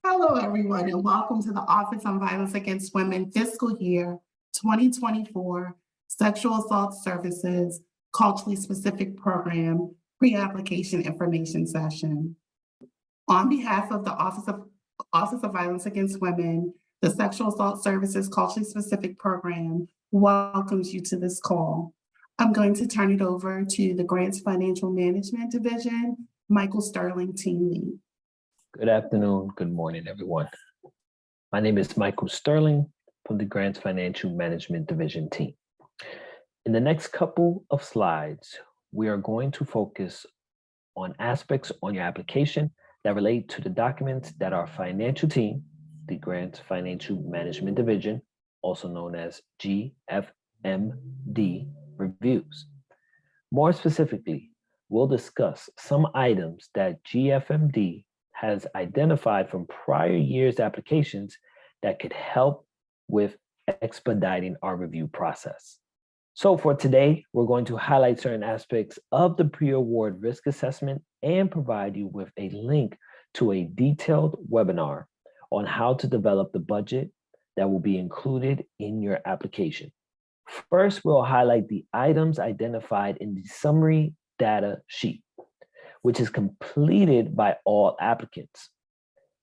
Hello, everyone, and welcome to the Office on Violence Against Women Fiscal Year 2024 Sexual Assault Services Culturally Specific Program Pre-Application Information Session. On behalf of the Office of Violence Against Women, the Sexual Assault Services Culturally Specific Program welcomes you to this call. I'm going to turn it over to the Grants Financial Management Division, Michael Sterling, Team Lead. Good afternoon, good morning, everyone. My name is Michael Sterling from the Grants Financial Management Division team. In the next couple of slides, we are going to focus on aspects on your application that relate to the documents that our financial team, the Grants Financial Management Division, also known as GFMD, reviews. More specifically, we'll discuss some items that GFMD has identified from prior year's applications that could help with expediting our review process. So for today, we're going to highlight certain aspects of the pre-award risk assessment and provide you with a link to a detailed webinar on how to develop the budget that will be included in your application. First, we'll highlight the items identified in the summary data sheet, which is completed by all applicants.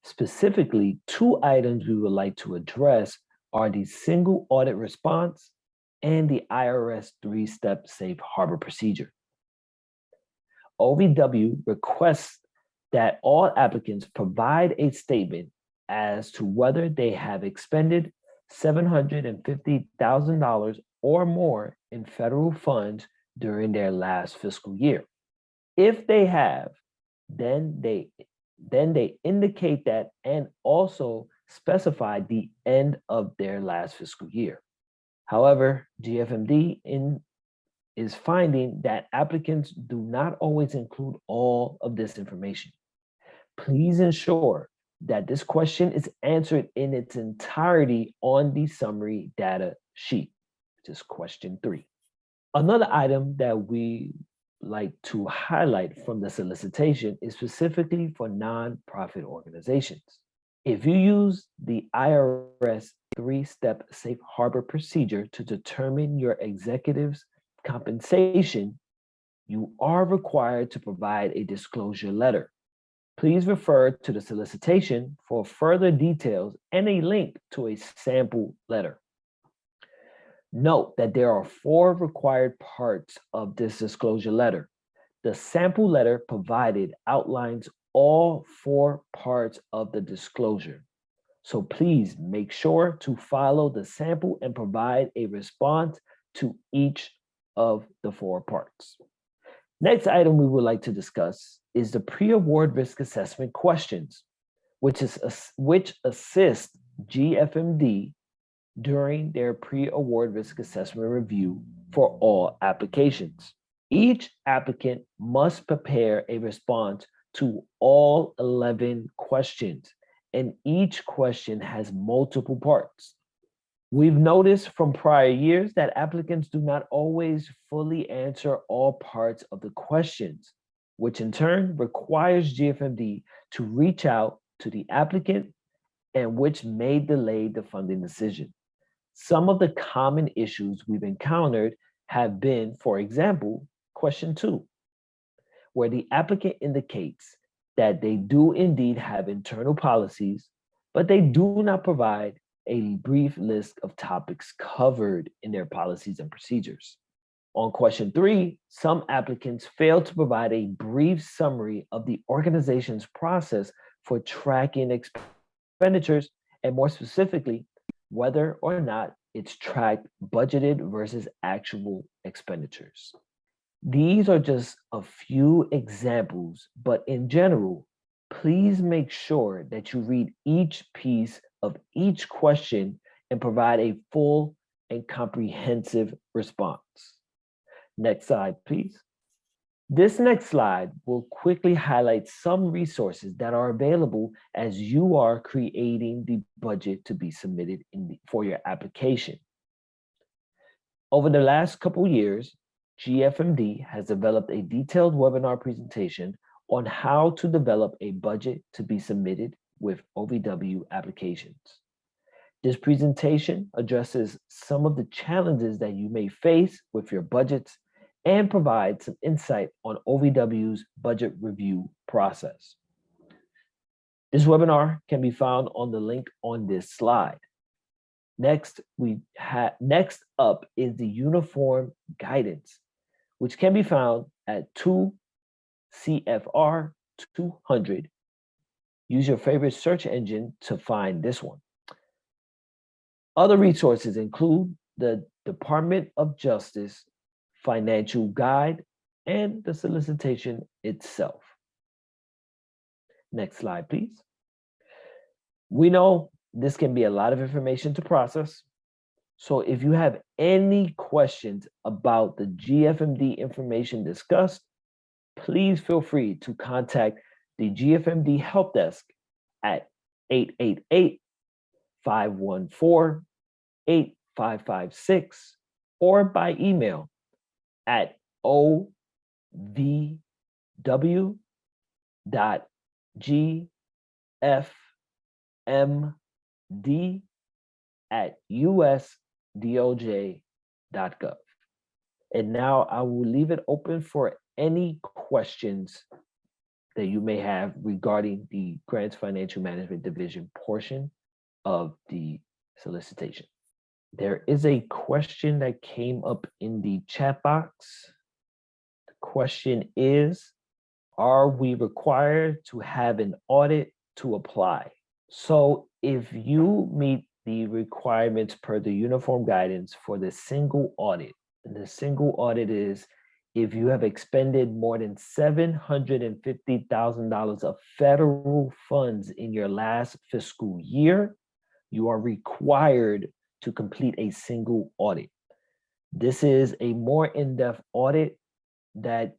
Specifically, two items we would like to address are the single audit response and the IRS three-step safe harbor procedure. OVW requests that all applicants provide a statement as to whether they have expended $750,000 or more in federal funds during their last fiscal year. If they have, then they indicate that and also specify the end of their last fiscal year. However, GFMD is finding that applicants do not always include all of this information. Please ensure that this question is answered in its entirety on the summary data sheet, which is question 3. Another item that we like to highlight from the solicitation is specifically for nonprofit organizations. If you use the IRS three-step safe harbor procedure to determine your executive's compensation, you are required to provide a disclosure letter. Please refer to the solicitation for further details and a link to a sample letter. Note that there are 4 required parts of this disclosure letter. The sample letter provided outlines all 4 parts of the disclosure. So please make sure to follow the sample and provide a response to each of the 4 parts. Next item we would like to discuss is the pre-award risk assessment questions, which assist GFMD during their pre-award risk assessment review for all applications. Each applicant must prepare a response to all 11 questions, and each question has multiple parts. We've noticed from prior years that applicants do not always fully answer all parts of the questions, which in turn requires GFMD to reach out to the applicant and which may delay the funding decision. Some of the common issues we've encountered have been, for example, question 2, where the applicant indicates that they do indeed have internal policies, but they do not provide a brief list of topics covered in their policies and procedures. On question 3, some applicants fail to provide a brief summary of the organization's process for tracking expenditures, and more specifically, whether or not it's tracked budgeted versus actual expenditures. These are just a few examples, but in general, please make sure that you read each piece of each question and provide a full and comprehensive response. Next slide, please. This next slide will quickly highlight some resources that are available as you are creating the budget to be submitted for your application. Over the last couple years, GFMD has developed a detailed webinar presentation on how to develop a budget to be submitted with OVW applications. This presentation addresses some of the challenges that you may face with your budgets and provides some insight on OVW's budget review process. This webinar can be found on the link on this slide. Next up is the uniform guidance, which can be found at 2 CFR 200. Use your favorite search engine to find this one. Other resources include the Department of Justice Financial Guide and the solicitation itself. Next slide, please. We know this can be a lot of information to process. So if you have any questions about the GFMD information discussed, please feel free to contact the GFMD Help Desk at 888-514-8556 or by email at ovw.gfmd@usdoj.gov. And now I will leave it open for any questions that you may have regarding the Grants Financial Management Division portion of the solicitation. There is a question that came up in the chat box. The question is, are we required to have an audit to apply? So if you meet the requirements per the uniform guidance for the single audit, and the single audit is if you have expended more than $750,000 of federal funds in your last fiscal year, you are required to complete a single audit. This is a more in-depth audit that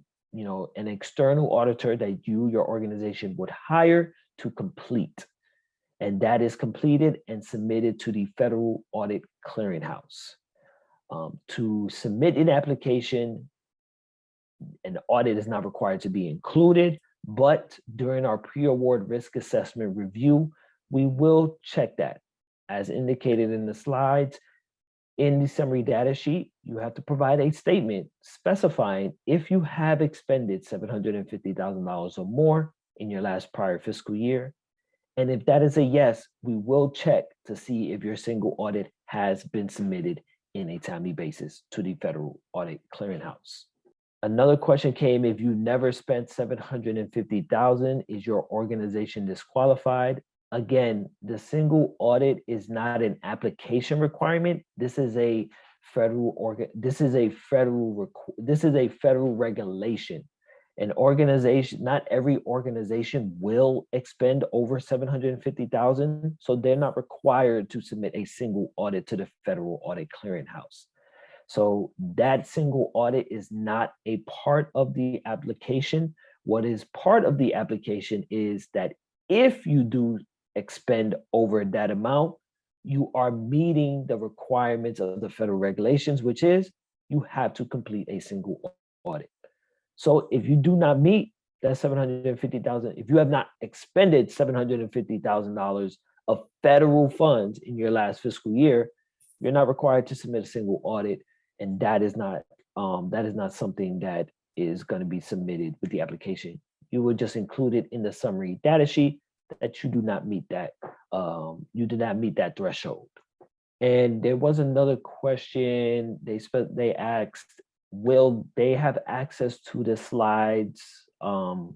an external auditor that your organization would hire to complete. And that is completed and submitted to the Federal Audit Clearinghouse. To submit an application, an audit is not required to be included, but during our pre-award risk assessment review, we will check that. As indicated in the slides, in the summary data sheet, you have to provide a statement specifying if you have expended $750,000 or more in your last prior fiscal year. And if that is a yes, we will check to see if your single audit has been submitted in a timely basis to the Federal Audit Clearinghouse. Another question came, if you never spent $750,000, is your organization disqualified? Again, the single audit is not an application requirement. This is a federal regulation. An organization, not every organization will expend over $750,000, so they're not required to submit a single audit to the Federal Audit Clearinghouse. So that single audit is not a part of the application. What is part of the application is that if you do expend over that amount, you are meeting the requirements of the federal regulations, which is you have to complete a single audit. So if you do not meet that $750,000, if you have not expended $750,000 of federal funds in your last fiscal year, you're not required to submit a single audit, and that is not something that is going to be submitted with the application. You would just include it in the summary data sheet that you do not meet that threshold. And there was another question they asked, will they have access to the slides? So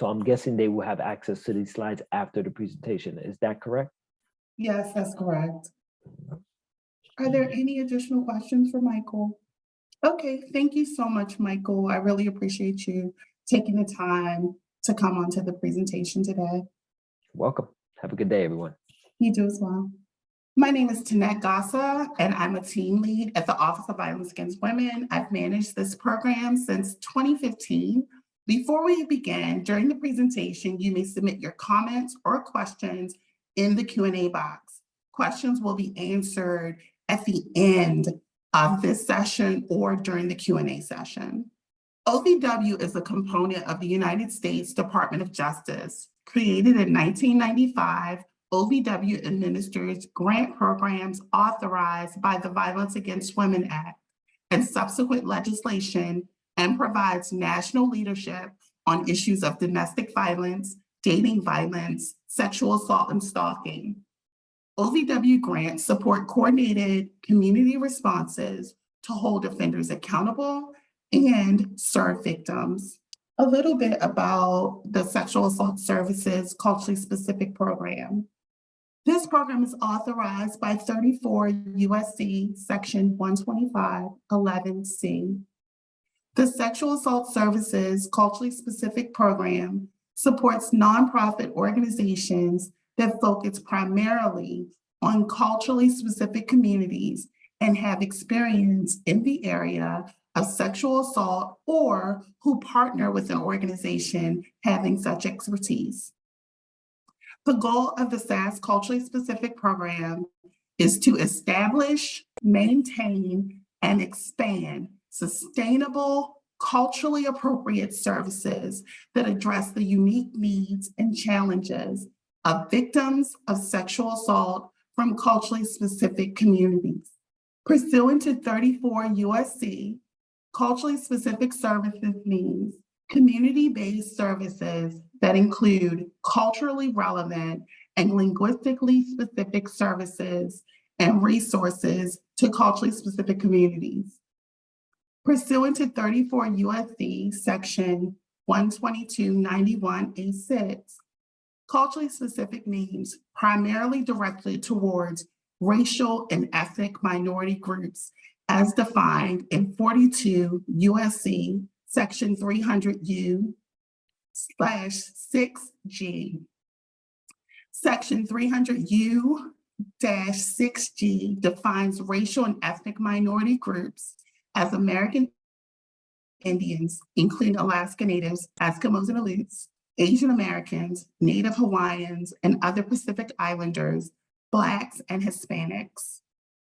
I'm guessing they will have access to these slides after the presentation. Is that correct? Yes, that's correct. Are there any additional questions for Michael? Okay, thank you so much, Michael. I really appreciate you taking the time to come onto the presentation today. Welcome. Have a good day, everyone. You do as well. My name is Tanette Gassa, and I'm a team lead at the Office of Violence Against Women. I've managed this program since 2015. Before we begin, during the presentation, you may submit your comments or questions in the Q&A box. Questions will be answered at the end of this session or during the Q&A session. OVW is a component of the United States Department of Justice, Created in 1995, OVW administers grant programs authorized by the Violence Against Women Act and subsequent legislation, and provides national leadership on issues of domestic violence, dating violence, sexual assault, and stalking. OVW grants support coordinated community responses to hold offenders accountable and serve victims. A little bit about the Sexual Assault Services Culturally Specific Program. This program is authorized by 34 USC Section 125(11)(c). The Sexual Assault Services Culturally Specific Program supports nonprofit organizations that focus primarily on culturally specific communities and have experience in the area of sexual assault, or who partner with an organization having such expertise. The goal of the SAS Culturally Specific Program is to establish, maintain, and expand sustainable, culturally appropriate services that address the unique needs and challenges of victims of sexual assault from culturally specific communities. Pursuant to 34 USC, culturally specific services means community-based services that include culturally relevant and linguistically specific services and resources to culturally specific communities. Pursuant to 34 USC Section 12291(a)(6), culturally specific means primarily directed towards racial and ethnic minority groups as defined in 42 USC Section 300U/6G. Section 300U-6G defines racial and ethnic minority groups as American Indians, including Alaska Natives, Eskimos and Aleuts, Asian Americans, Native Hawaiians, and other Pacific Islanders, Blacks, and Hispanics.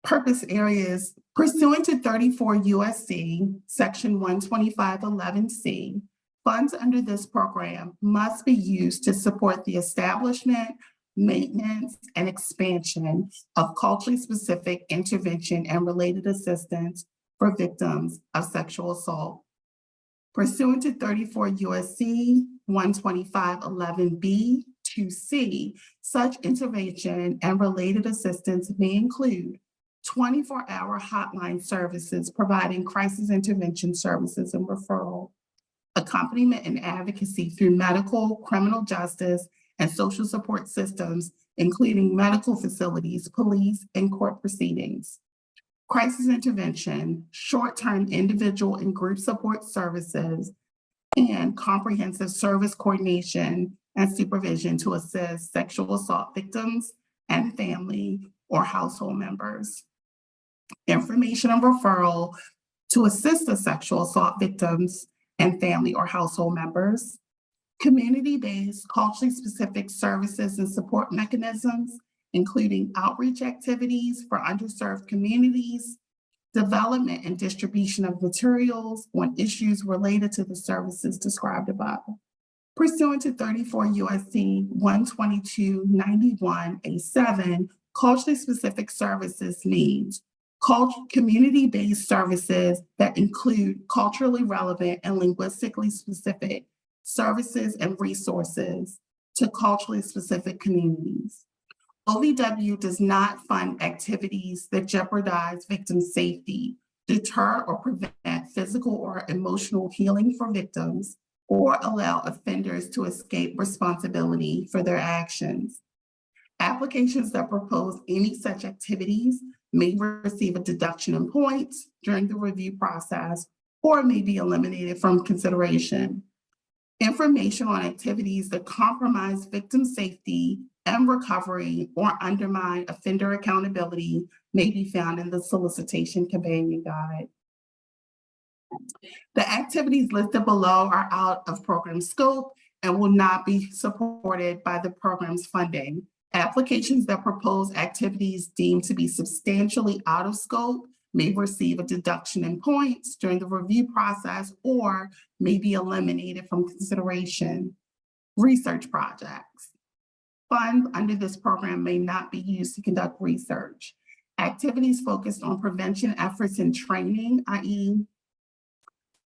Purpose areas pursuant to 34 USC Section 125(11)(c), funds under this program must be used to support the establishment, maintenance, and expansion of culturally specific intervention and related assistance for victims of sexual assault. Pursuant to 34 USC 125(11)(b)(2)(c), such intervention and related assistance may include 24-hour hotline services providing crisis intervention services and referral, accompaniment and advocacy through medical, criminal justice, and social support systems, including medical facilities, police, and court proceedings, crisis intervention, short-term individual and group support services, and comprehensive service coordination and supervision to assist sexual assault victims and family or household members. Information and referral to assist the sexual assault victims and family or household members. Community-based, culturally specific services and support mechanisms, including outreach activities for underserved communities, development and distribution of materials on issues related to the services described above. Pursuant to 34 USC 12291(a)(7), culturally specific services means community-based services that include culturally relevant and linguistically specific services and resources to culturally specific communities. OVW does not fund activities that jeopardize victim safety, deter or prevent physical or emotional healing for victims, or allow offenders to escape responsibility for their actions. Applications that propose any such activities may receive a deduction in points during the review process or may be eliminated from consideration. Information on activities that compromise victim safety and recovery or undermine offender accountability may be found in the solicitation companion guide. The activities listed below are out of program scope and will not be supported by the program's funding. Applications that propose activities deemed to be substantially out of scope may receive a deduction in points during the review process or may be eliminated from consideration. Research projects. Funds under this program may not be used to conduct research. Activities focused on prevention efforts and training, i.e.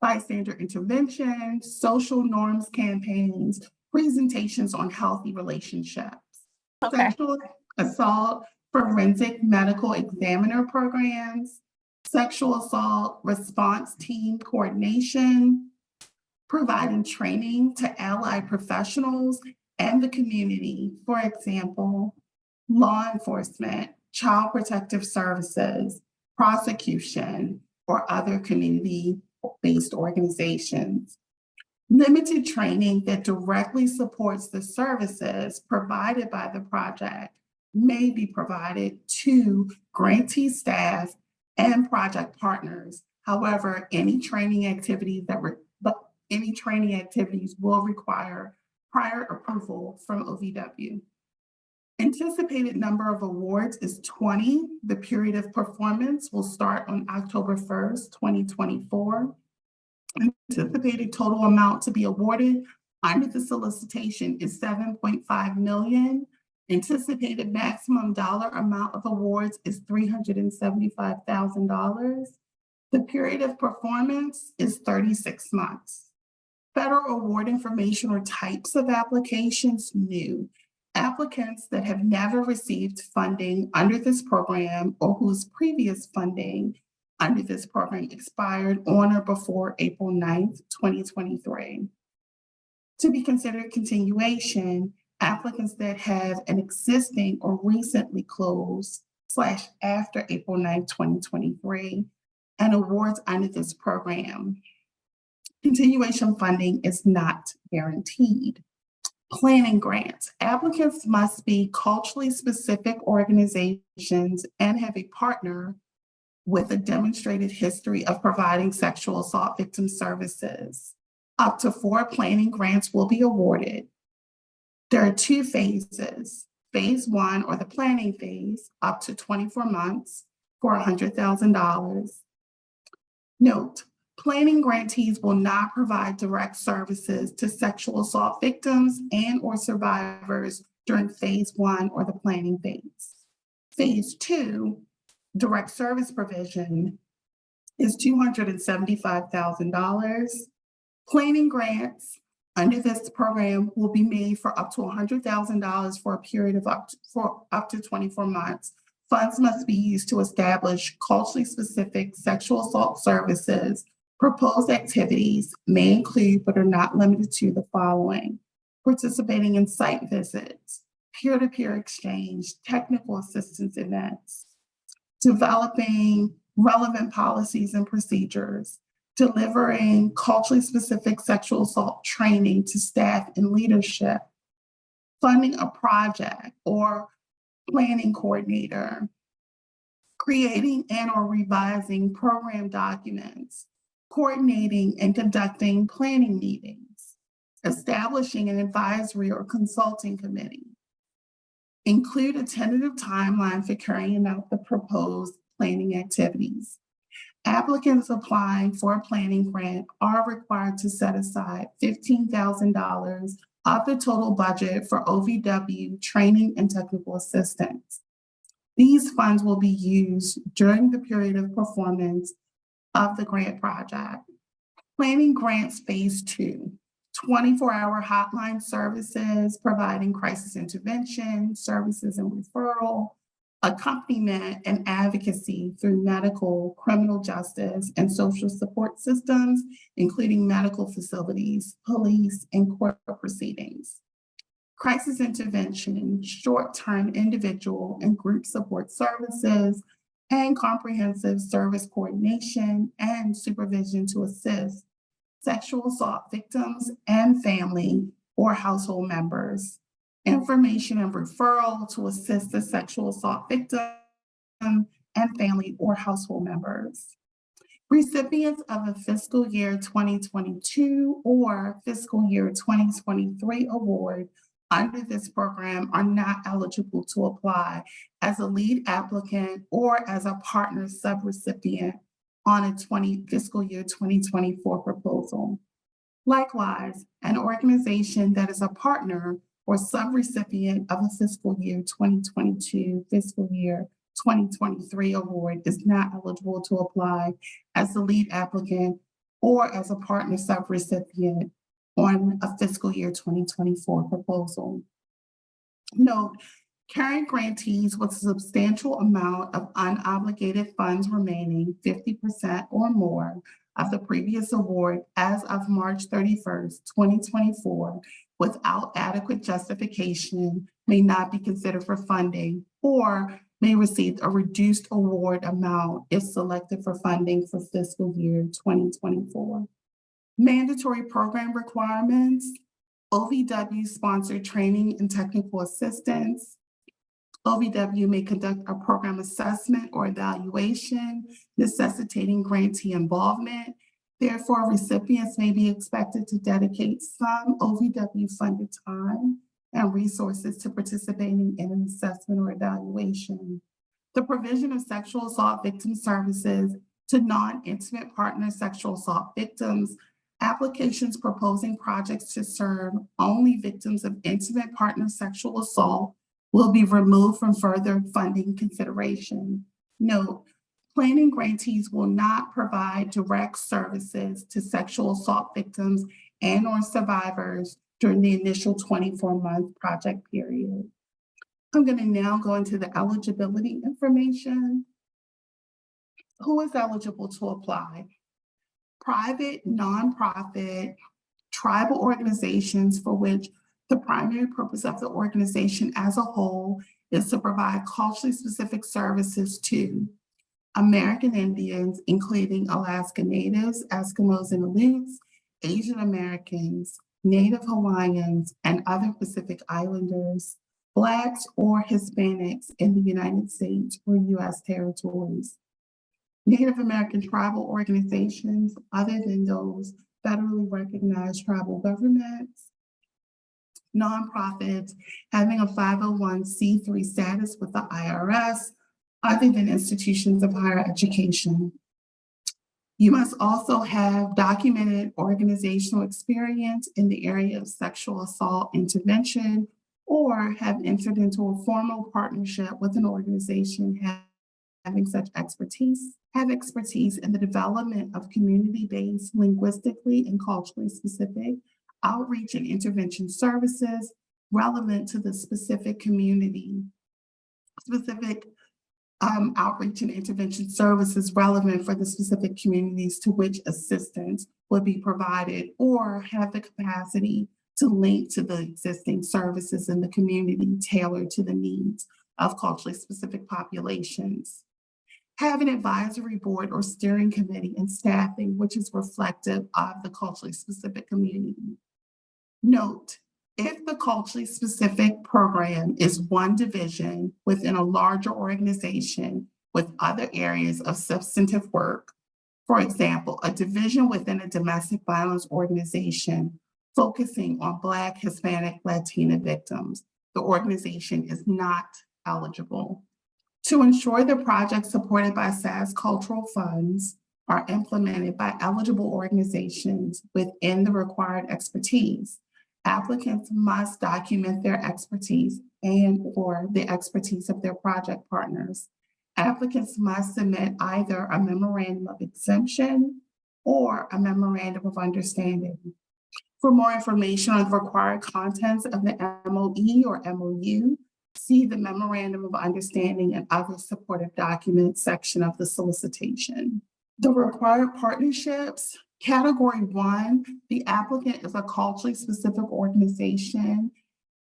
bystander intervention, social norms campaigns, presentations on healthy relationships. Okay. Sexual assault forensic medical examiner programs, sexual assault response team coordination, providing training to allied professionals and the community, for example, law enforcement, child protective services, prosecution, or other community-based organizations. Limited training that directly supports the services provided by the project may be provided to grantee staff and project partners. However, any training activities will require prior approval from OVW. Anticipated number of awards is 20. The period of performance will start on October 1st, 2024. Anticipated total amount to be awarded under the solicitation is $7.5 million. Anticipated maximum dollar amount of awards is $375,000. The period of performance is 36 months. Federal award information or types of applications, new. Applicants that have never received funding under this program or whose previous funding under this program expired on or before April 9th, 2023. To be considered continuation, applicants that have an existing or recently closed / after April 9th, 2023, and awards under this program. Continuation funding is not guaranteed. Planning grants. Applicants must be culturally specific organizations and have a partner with a demonstrated history of providing sexual assault victim services. Up to 4 planning grants will be awarded. There are 2 phases. Phase 1, or the planning phase, up to 24 months for $100,000. Note, planning grantees will not provide direct services to sexual assault victims and or survivors during phase 1 or the planning phase. Phase 2, direct service provision, is $275,000. Planning grants under this program will be made for up to $100,000 for a period of up to 24 months. Funds must be used to establish culturally specific sexual assault services. Proposed activities may include, but are not limited to, the following: participating in site visits, peer-to-peer exchange, technical assistance events, developing relevant policies and procedures, delivering culturally specific sexual assault training to staff and leadership, funding a project or planning coordinator, creating and or revising program documents, coordinating and conducting planning meetings, establishing an advisory or consulting committee. Include a tentative timeline for carrying out the proposed planning activities. Applicants applying for a planning grant are required to set aside $15,000 of the total budget for OVW training and technical assistance. These funds will be used during the period of performance of the grant project. Planning grants phase 2, 24-hour hotline services providing crisis intervention, services and referral, accompaniment and advocacy through medical, criminal justice, and social support systems, including medical facilities, police, and court proceedings. Crisis intervention, short-term individual and group support services, and comprehensive service coordination and supervision to assist sexual assault victims and family or household members. Information and referral to assist the sexual assault victim and family or household members. Recipients of a fiscal year 2022 or fiscal year 2023 award under this program are not eligible to apply as a lead applicant or as a partner subrecipient on a fiscal year 2024 proposal. Likewise, an organization that is a partner or subrecipient of a fiscal year 2022, fiscal year 2023 award is not eligible to apply as the lead applicant or as a partner subrecipient on a fiscal year 2024 proposal. Note, current grantees with a substantial amount of unobligated funds remaining, 50% or more of the previous award as of March 31st, 2024, without adequate justification may not be considered for funding or may receive a reduced award amount if selected for funding for fiscal year 2024. Mandatory program requirements, OVW-sponsored training and technical assistance. OVW may conduct a program assessment or evaluation necessitating grantee involvement. Therefore, recipients may be expected to dedicate some OVW-funded time and resources to participating in an assessment or evaluation. The provision of sexual assault victim services to non-intimate partner sexual assault victims. Applications proposing projects to serve only victims of intimate partner sexual assault will be removed from further funding consideration. Note, planning grantees will not provide direct services to sexual assault victims and/or survivors during the initial 24-month project period. I'm going to now go into the eligibility information. Who is eligible to apply? Private, nonprofit, tribal organizations for which the primary purpose of the organization as a whole is to provide culturally specific services to American Indians, including Alaska Natives, Eskimos and Aleuts, Asian Americans, Native Hawaiians, and other Pacific Islanders, Blacks or Hispanics in the United States or U.S. territories. Native American tribal organizations other than those federally recognized tribal governments, nonprofits having a 501c3 status with the IRS other than institutions of higher education. You must also have documented organizational experience in the area of sexual assault intervention or have entered into a formal partnership with an organization having such expertise, have expertise in the development of community-based, linguistically and culturally specific outreach and intervention services relevant to the specific community, outreach and intervention services relevant for the specific communities to which assistance would be provided, or have the capacity to link to the existing services in the community tailored to the needs of culturally specific populations. Have an advisory board or steering committee and staffing which is reflective of the culturally specific community. Note, if the culturally specific program is one division within a larger organization with other areas of substantive work, for example, a division within a domestic violence organization focusing on Black, Hispanic, Latina victims, the organization is not eligible. To ensure the projects supported by SAS cultural funds are implemented by eligible organizations within the required expertise, applicants must document their expertise and/or the expertise of their project partners. Applicants must submit either a memorandum of exemption or a memorandum of understanding. For more information on the required contents of the MOE or MOU, see the Memorandum of Understanding and Other Supportive Documents section of the solicitation. The required partnerships. Category 1, the applicant is a culturally specific organization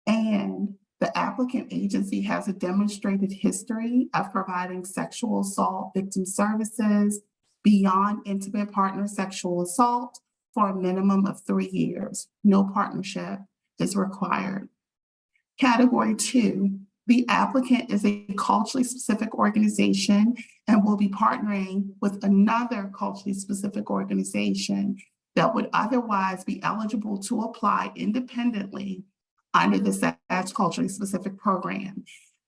and the applicant agency has a demonstrated history of providing sexual assault victim services beyond intimate partner sexual assault for a minimum of 3 years. No partnership is required. Category 2, the applicant is a culturally specific organization and will be partnering with another culturally specific organization that would otherwise be eligible to apply independently under the SAS culturally specific program.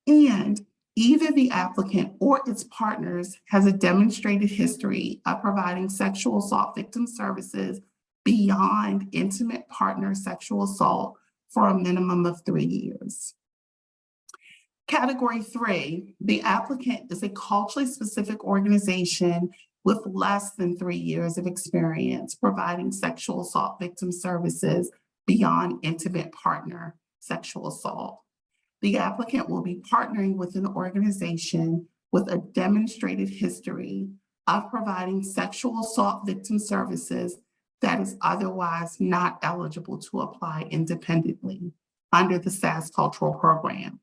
And either the applicant or its partners has a demonstrated history of providing sexual assault victim services beyond intimate partner sexual assault for a minimum of 3 years. Category 3, the applicant is a culturally specific organization with less than 3 years of experience providing sexual assault victim services beyond intimate partner sexual assault. The applicant will be partnering with an organization with a demonstrated history of providing sexual assault victim services that is otherwise not eligible to apply independently under the SAS Cultural Program.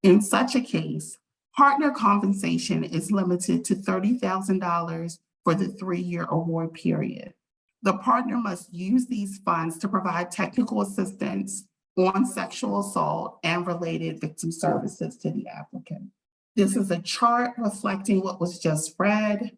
In such a case, partner compensation is limited to $30,000 for the 3-year award period. The partner must use these funds to provide technical assistance on sexual assault and related victim services to the applicant. This is a chart reflecting what was just read.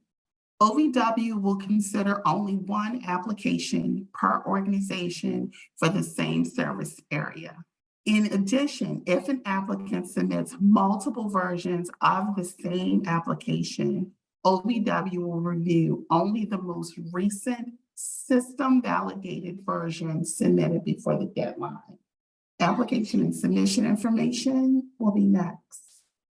OVW will consider only one application per organization for the same service area. In addition, if an applicant submits multiple versions of the same application, OVW will review only the most recent system-validated version submitted before the deadline. Application and submission information will be next.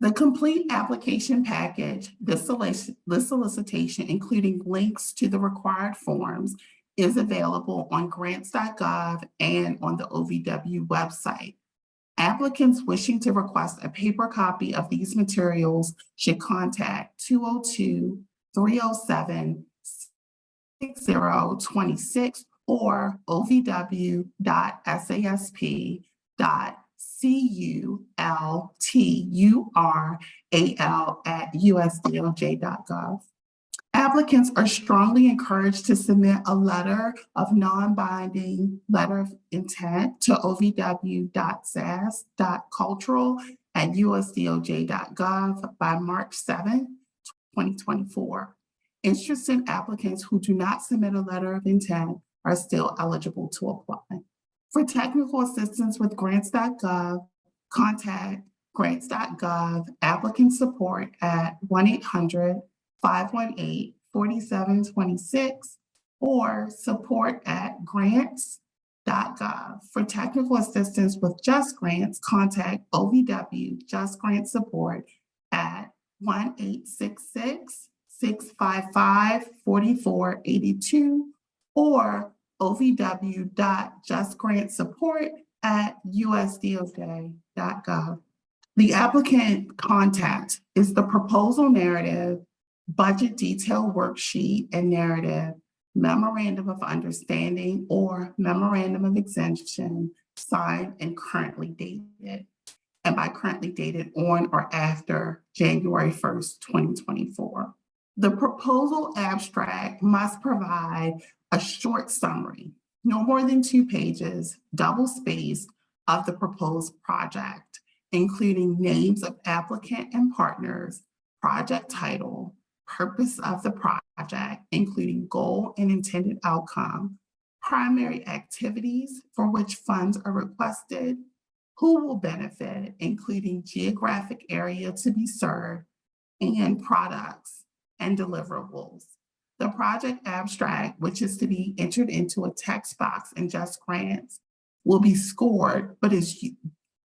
The complete application package, the solicitation, including links to the required forms, is available on grants.gov and on the OVW website. Applicants wishing to request a paper copy of these materials should contact 202-307-6026 or ovw.sasp.cultural@usdoj.gov. Applicants are strongly encouraged to submit a letter of non-binding letter of intent to ovw.sas.cultural@usdoj.gov by March 7, 2024. Interested applicants who do not submit a letter of intent are still eligible to apply. For technical assistance with grants.gov, contact grants.gov applicant support at 1-800-518-4726 or support@grants.gov. For technical assistance with Just Grants, contact OVW Just Grants support at 1-866-655-4482 or ovw.justgrantsupport@usdoj.gov. The applicant contact is the proposal narrative, budget detail worksheet and narrative, memorandum of understanding or memorandum of exemption signed and currently dated. And by currently dated on or after January 1st, 2024. The proposal abstract must provide a short summary, no more than 2 pages, double-spaced, of the proposed project, including names of applicant and partners, project title, purpose of the project, including goal and intended outcome, primary activities for which funds are requested, who will benefit, including geographic area to be served, and products and deliverables. The project abstract, which is to be entered into a text box in Just Grants, will be scored, but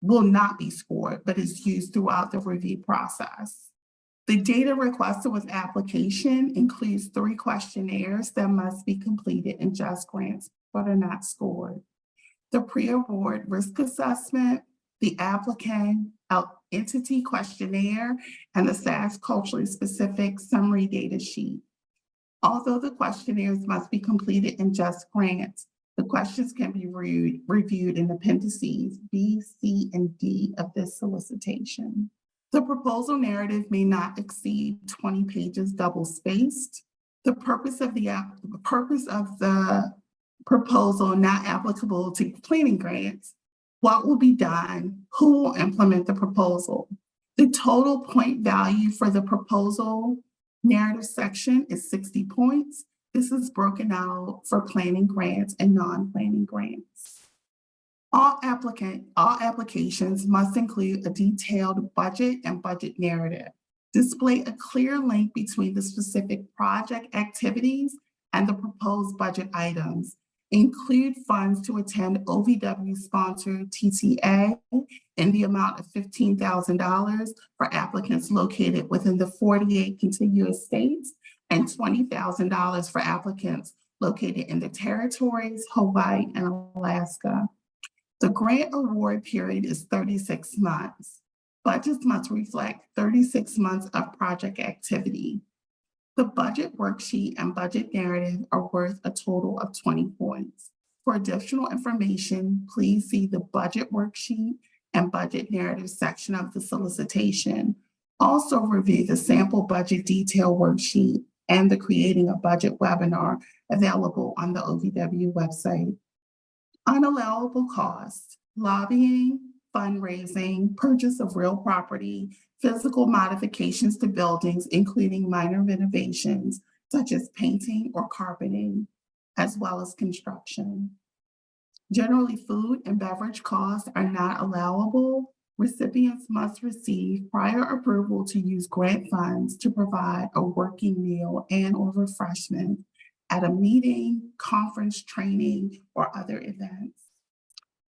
will not be scored, but is used throughout the review process. The data requested with application includes 3 questionnaires that must be completed in Just Grants, but are not scored. The pre-award risk assessment, the applicant entity questionnaire, and the SAS culturally specific summary data sheet. Although the questionnaires must be completed in Just Grants, the questions can be reviewed in appendices B, C, and D of this solicitation. The proposal narrative may not exceed 20 pages double-spaced. The purpose of the proposal not applicable to planning grants, what will be done, who will implement the proposal. The total point value for the proposal narrative section is 60 points. This is broken out for planning grants and non-planning grants. All applications must include a detailed budget and budget narrative. Display a clear link between the specific project activities and the proposed budget items, Include funds to attend OVW-sponsored TTA in the amount of $15,000 for applicants located within the 48 contiguous states and $20,000 for applicants located in the territories, Hawaii, and Alaska. The grant award period is 36 months. Budgets must reflect 36 months of project activity. The budget worksheet and budget narrative are worth a total of 20 points. For additional information, please see the budget worksheet and budget narrative section of the solicitation. Also review the sample budget detail worksheet and the Creating a Budget webinar available on the OVW website. Unallowable costs: lobbying, fundraising, purchase of real property, physical modifications to buildings, including minor renovations such as painting or carpeting, as well as construction. Generally, food and beverage costs are not allowable. Recipients must receive prior approval to use grant funds to provide a working meal and/or refreshment at a meeting, conference, training, or other events.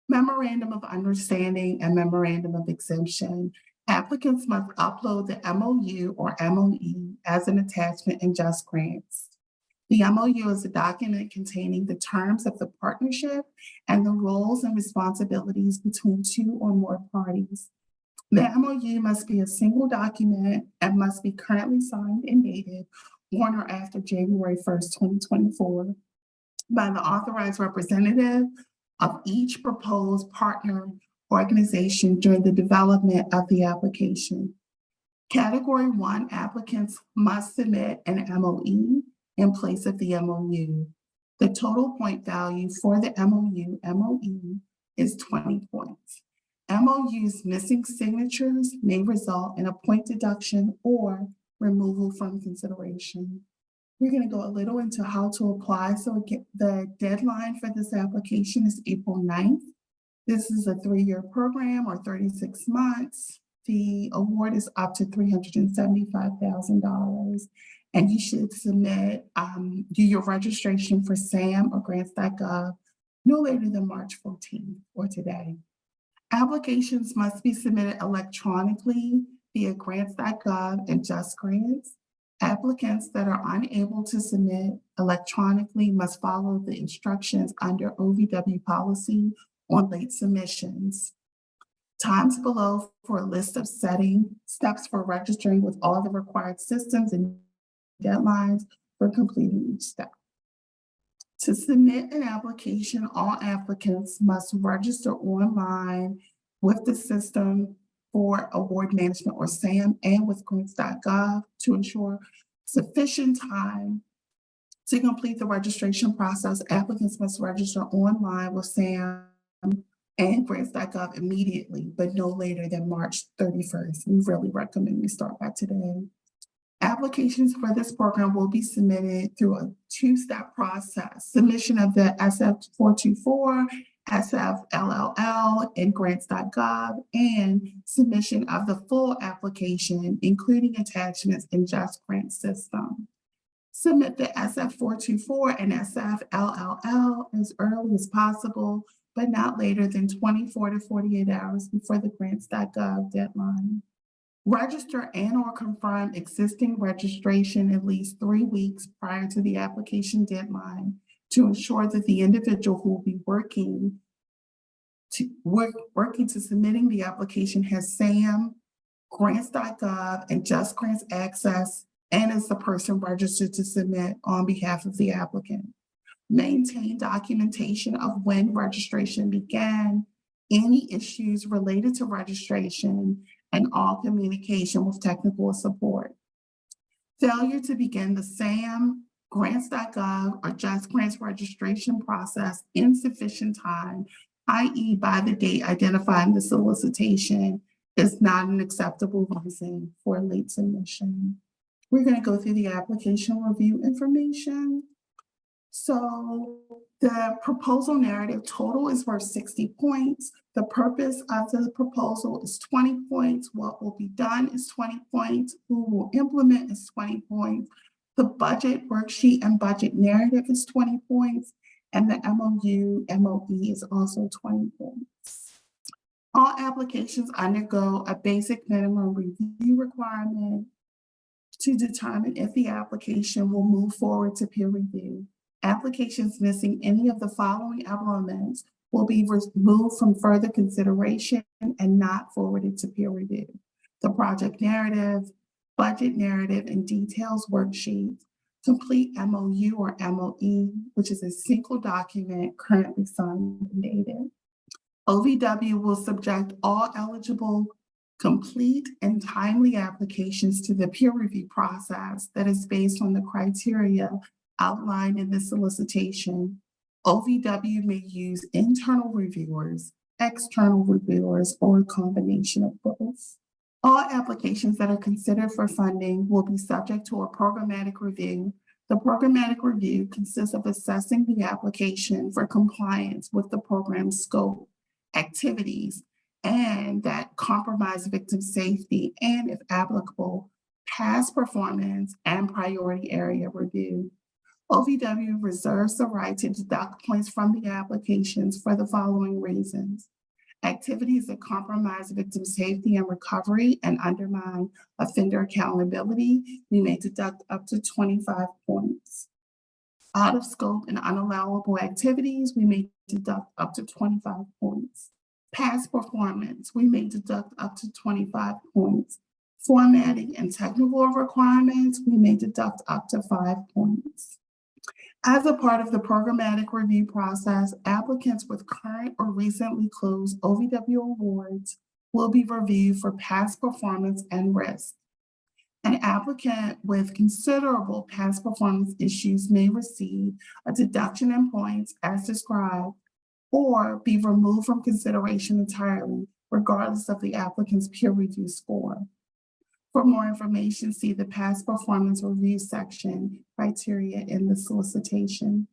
Memorandum of Understanding and Memorandum of Exemption. Applicants must upload the MOU or MOE as an attachment in Just Grants. The MOU is a document containing the terms of the partnership and the roles and responsibilities between two or more parties. The MOU must be a single document and must be currently signed and dated on or after January 1st, 2024 by the authorized representative of each proposed partner organization during the development of the application. Category 1 applicants must submit an MOE in place of the MOU. The total point value for the MOE is 20 points. MOU's missing signatures may result in a point deduction or removal from consideration. We're going to go a little into how to apply. So the deadline for this application is April 9th. This is a 3-year program or 36 months. The award is up to $375,000. And you should submit, do your registration for SAM or grants.gov no later than March 14th or today. Applications must be submitted electronically via grants.gov and Just Grants. Applicants that are unable to submit electronically must follow the instructions under OVW policy on late submissions. Times below for a list of steps for registering with all the required systems and deadlines for completing each step. To submit an application, all applicants must register online with the System for Award Management or SAM and with grants.gov to ensure sufficient time to complete the registration process. Applicants must register online with SAM and grants.gov immediately, but no later than March 31st. We really recommend we start by today. Applications for this program will be submitted through a 2-step process: submission of the SF-424, SF-LLL in grants.gov, and submission of the full application, including attachments in Just Grants system. Submit the SF-424 and SF-LLL as early as possible, but not later than 24 to 48 hours before the grants.gov deadline. Register and/or confirm existing registration at least 3 weeks prior to the application deadline to ensure that the individual who will be working to submitting the application has SAM, grants.gov, and Just Grants access, and is the person registered to submit on behalf of the applicant. Maintain documentation of when registration began, any issues related to registration, and all communication with technical support. Failure to begin the SAM, grants.gov, or Just Grants registration process in sufficient time, i.e. by the date identified in the solicitation, is not an acceptable reason for late submission. We're going to go through the application review information. So the proposal narrative total is worth 60 points. The purpose of the proposal is 20 points. What will be done is 20 points. Who will implement is 20 points. The budget worksheet and budget narrative is 20 points. and the MOU, MOE is also 20 points. All applications undergo a basic minimum review requirement to determine if the application will move forward to peer review. Applications missing any of the following elements will be removed from further consideration and not forwarded to peer review. The project narrative, budget narrative and details worksheet, complete MOU or MOE, which is a single document currently signed and dated. OVW will subject all eligible, complete, and timely applications to the peer review process that is based on the criteria outlined in the solicitation. OVW may use internal reviewers, external reviewers, or a combination of both. All applications that are considered for funding will be subject to a programmatic review. The programmatic review consists of assessing the application for compliance with the program's scope, activities, and that compromise victim safety, and if applicable, past performance and priority area review. OVW reserves the right to deduct points from the applications for the following reasons: activities that compromise victim safety and recovery and undermine offender accountability, we may deduct up to 25 points. Out of scope and unallowable activities, we may deduct up to 25 points. Past performance, we may deduct up to 25 points. Formatting and technical requirements, we may deduct up to 5 points. As a part of the programmatic review process, applicants with current or recently closed OVW awards will be reviewed for past performance and risk. An applicant with considerable past performance issues may receive a deduction in points as described or be removed from consideration entirely, regardless of the applicant's peer review score. For more information, see the past performance review section criteria in the solicitation.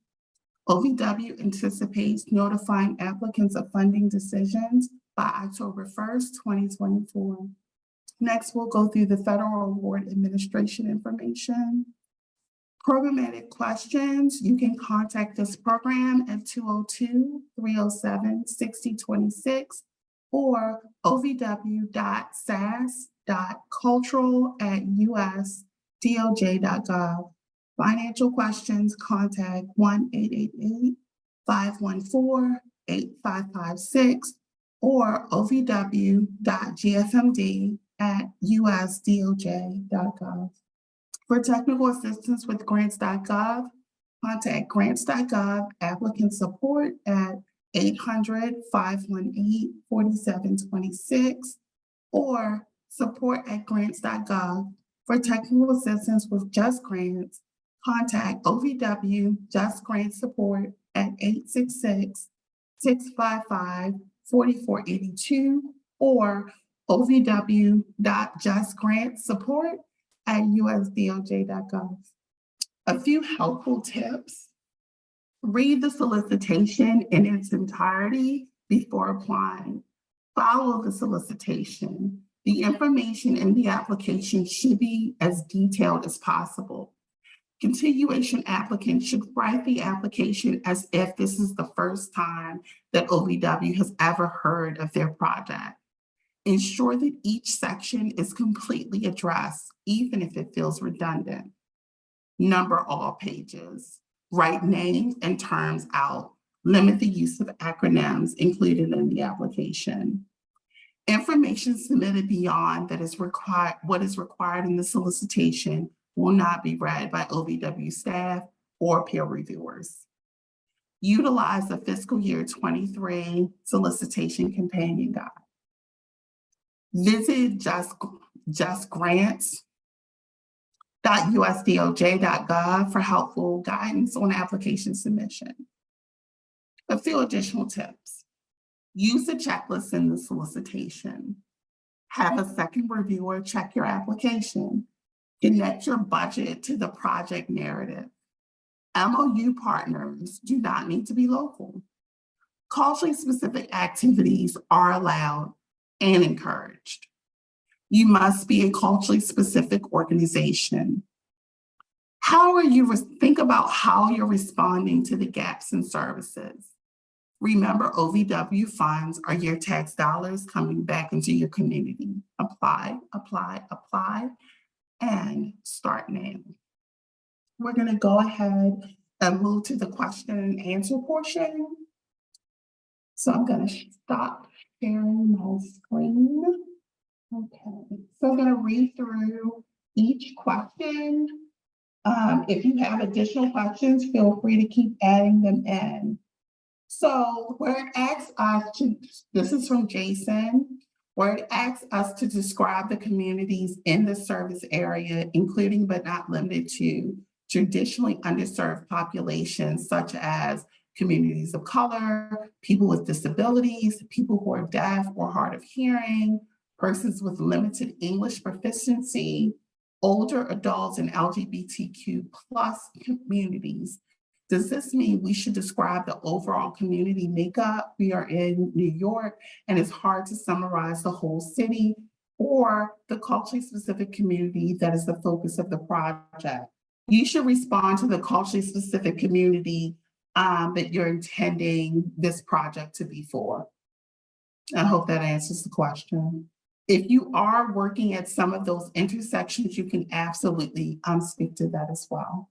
OVW anticipates notifying applicants of funding decisions by October 1st, 2024. Next, we'll go through the Federal Award Administration information. Programmatic questions, you can contact this program at 202-307-6026 or ovw.sas.cultural@usdoj.gov. Financial questions, contact 1-888-514-8556 or ovw.gfmd@usdoj.gov. For technical assistance with grants.gov, contact grants.gov applicant support at 800-518-4726 or support@grants.gov. For technical assistance with Just Grants, contact OVW Just Grants Support at 866-655-4482 or ovw.justgrantsupport@usdoj.gov. A few helpful tips. Read the solicitation in its entirety before applying. Follow the solicitation. The information in the application should be as detailed as possible. Continuation applicants should write the application as if this is the first time that OVW has ever heard of their project. Ensure that each section is completely addressed, even if it feels redundant. Number all pages. Write names and terms out. Limit the use of acronyms included in the application. Information submitted beyond that is required, what is required in the solicitation will not be read by OVW staff or peer reviewers. Utilize the fiscal year 23 solicitation companion guide. Visit justgrants.usdoj.gov for helpful guidance on application submission. A few additional tips. Use the checklist in the solicitation. Have a second reviewer check your application. Connect your budget to the project narrative. MOU partners do not need to be local. Culturally specific activities are allowed and encouraged. You must be a culturally specific organization. think about how you're responding to the gaps in services. Remember, OVW funds are your tax dollars coming back into your community. Apply, apply, apply, and start now. We're going to go ahead and move to the question and answer portion. So I'm going to stop sharing my screen. Okay, so I'm going to read through each question. If you have additional questions, feel free to keep adding them in. So where it asks us to, this is from Jason, where it asks us to describe the communities in the service area, including but not limited to traditionally underserved populations such as communities of color, people with disabilities, people who are deaf or hard of hearing, persons with limited English proficiency, older adults and LGBTQ plus communities. Does this mean we should describe the overall community makeup? We are in New York and it's hard to summarize the whole city or the culturally specific community that is the focus of the project. You should respond to the culturally specific community that you're intending this project to be for. I hope that answers the question. If you are working at some of those intersections, you can absolutely speak to that as well.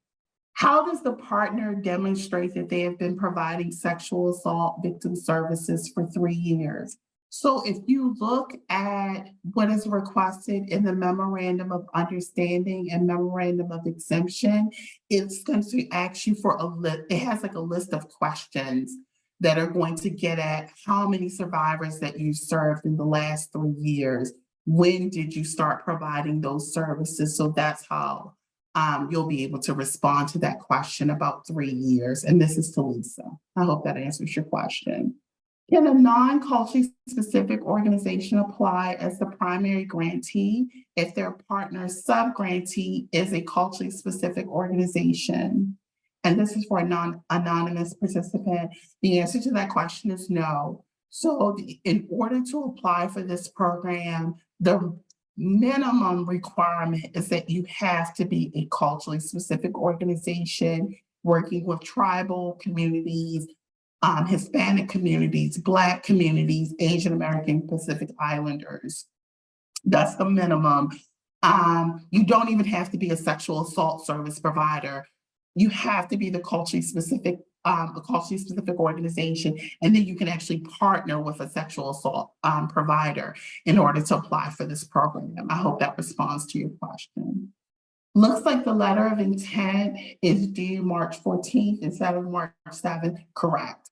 How does the partner demonstrate that they have been providing sexual assault victim services for 3 years? So if you look at what is requested in the Memorandum of Understanding and Memorandum of Exemption, it's going to ask you for a list. It has like a list of questions that are going to get at how many survivors that you served in the last 3 years. When did you start providing those services? So that's how you'll be able to respond to that question about 3 years. And this is to Lisa. I hope that answers your question. Can a non-culturally specific organization apply as the primary grantee if their partner sub-grantee is a culturally specific organization? And this is for a non-anonymous participant. The answer to that question is no. So in order to apply for this program, the minimum requirement is that you have to be a culturally specific organization working with tribal communities, Hispanic communities, Black communities, Asian American Pacific Islanders. That's the minimum. You don't even have to be a sexual assault service provider. You have to be the culturally specific, a culturally specific organization, and then you can actually partner with a sexual assault provider in order to apply for this program. I hope that responds to your question. Looks like the letter of intent is due March 14th instead of March 7th. Correct.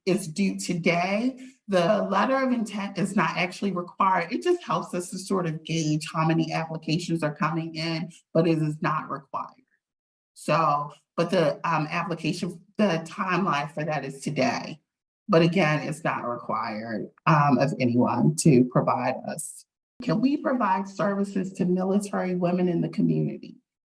It's due today. The letter of intent is not actually required. It just helps us to sort of gauge how many applications are coming in, but it is not required. So, but the application, the timeline for that is today. But again, it's not required of anyone to provide us. Can we provide services to military women in the community?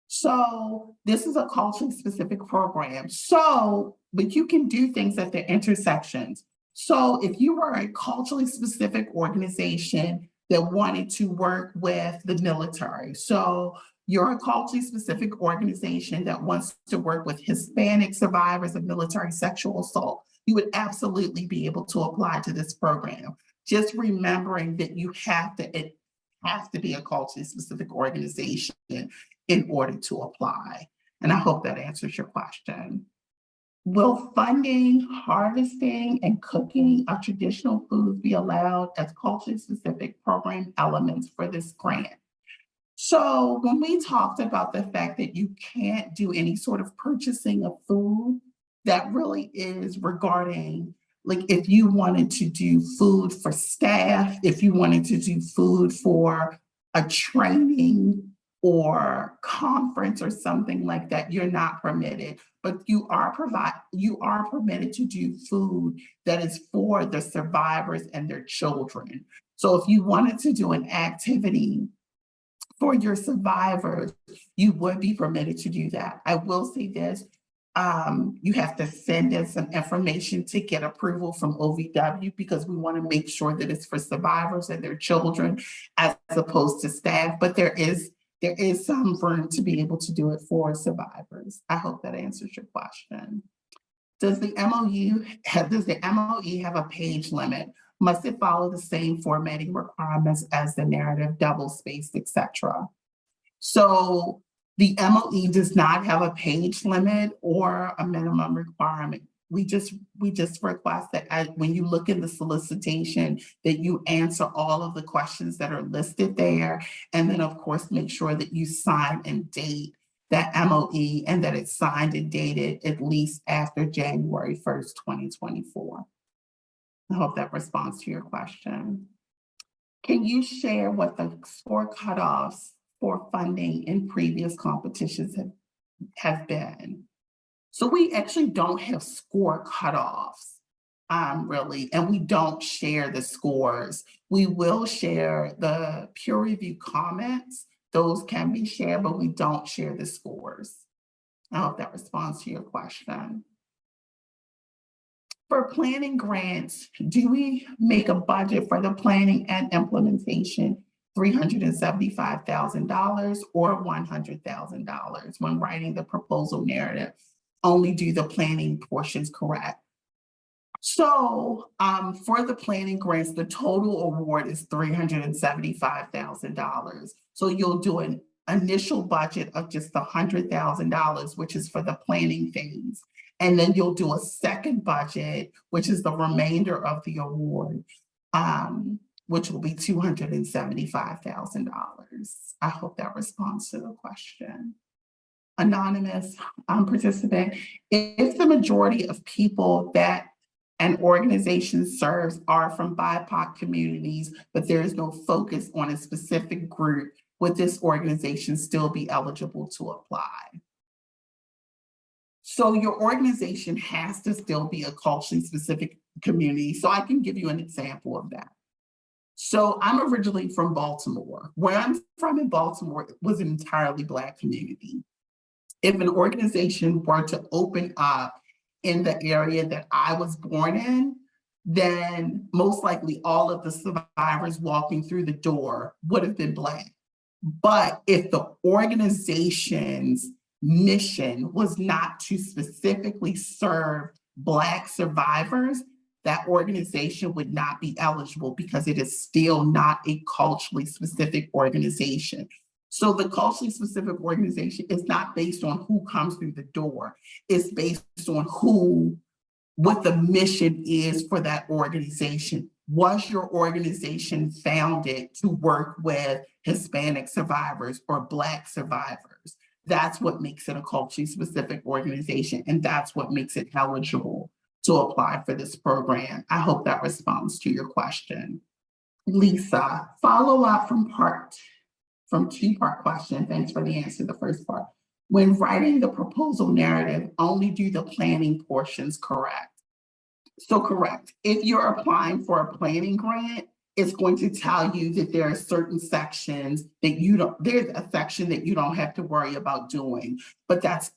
So this is a culturally specific program. So, but you can do things at the intersections. So if you were a culturally specific organization that wanted to work with the military, so you're a culturally specific organization that wants to work with Hispanic survivors of military sexual assault, you would absolutely be able to apply to this program. Just remembering that it has to be a culturally specific organization in order to apply. And I hope that answers your question. Will funding, harvesting, and cooking of traditional foods be allowed as culturally specific program elements for this grant? So when we talked about the fact that you can't do any sort of purchasing of food, that really is regarding, like, if you wanted to do food for staff, if you wanted to do food for a training or conference or something like that, you're not permitted. But you are permitted to do food that is for the survivors and their children. So if you wanted to do an activity for your survivors, you would be permitted to do that. I will say this, you have to send in some information to get approval from OVW because we want to make sure that it's for survivors and their children as opposed to staff. But there is there is some room to be able to do it for survivors. I hope that answers your question. Does the MOE have a page limit? Must it follow the same formatting requirements as the narrative, double spaced, etc.? So the MOE does not have a page limit or a minimum requirement. We just request that when you look in the solicitation, that you answer all of the questions that are listed there. And then of course, make sure that you sign and date that MOE and that it's signed and dated at least after January 1st, 2024. I hope that responds to your question. Can you share what the score cutoffs for funding in previous competitions have been? So we actually don't have score cutoffs, really, and we don't share the scores. We will share the peer review comments. Those can be shared, but we don't share the scores. I hope that responds to your question. For planning grants, do we make a budget for the planning and implementation $375,000 or $100,000 when writing the proposal narrative? Only do the planning portions correct. So for the planning grants, the total award is $375,000. So you'll do an initial budget of just $100,000, which is for the planning phase. And then you'll do a second budget, which is the remainder of the award, which will be $275,000. I hope that responds to the question. Anonymous participant, if the majority of people that an organization serves are from BIPOC communities, but there is no focus on a specific group, would this organization still be eligible to apply? So your organization has to still be a culturally specific community. So I can give you an example of that. So I'm originally from Baltimore. Where I'm from in Baltimore was an entirely Black community. If an organization were to open up in the area that I was born in, then most likely all of the survivors walking through the door would have been Black. But if the organization's mission was not to specifically serve Black survivors, that organization would not be eligible because it is still not a culturally specific organization. So the culturally specific organization is not based on who comes through the door. It's based on what the mission is for that organization. Was your organization founded to work with Hispanic survivors or Black survivors? That's what makes it a culturally specific organization, and that's what makes it eligible to apply for this program. I hope that responds to your question. Lisa, follow up from two-part question. Thanks for the answer to the first part. When writing the proposal narrative, only do the planning portions correct. So correct. If you're applying for a planning grant, it's going to tell you that there are certain sections that there's a section that you don't have to worry about doing, but that's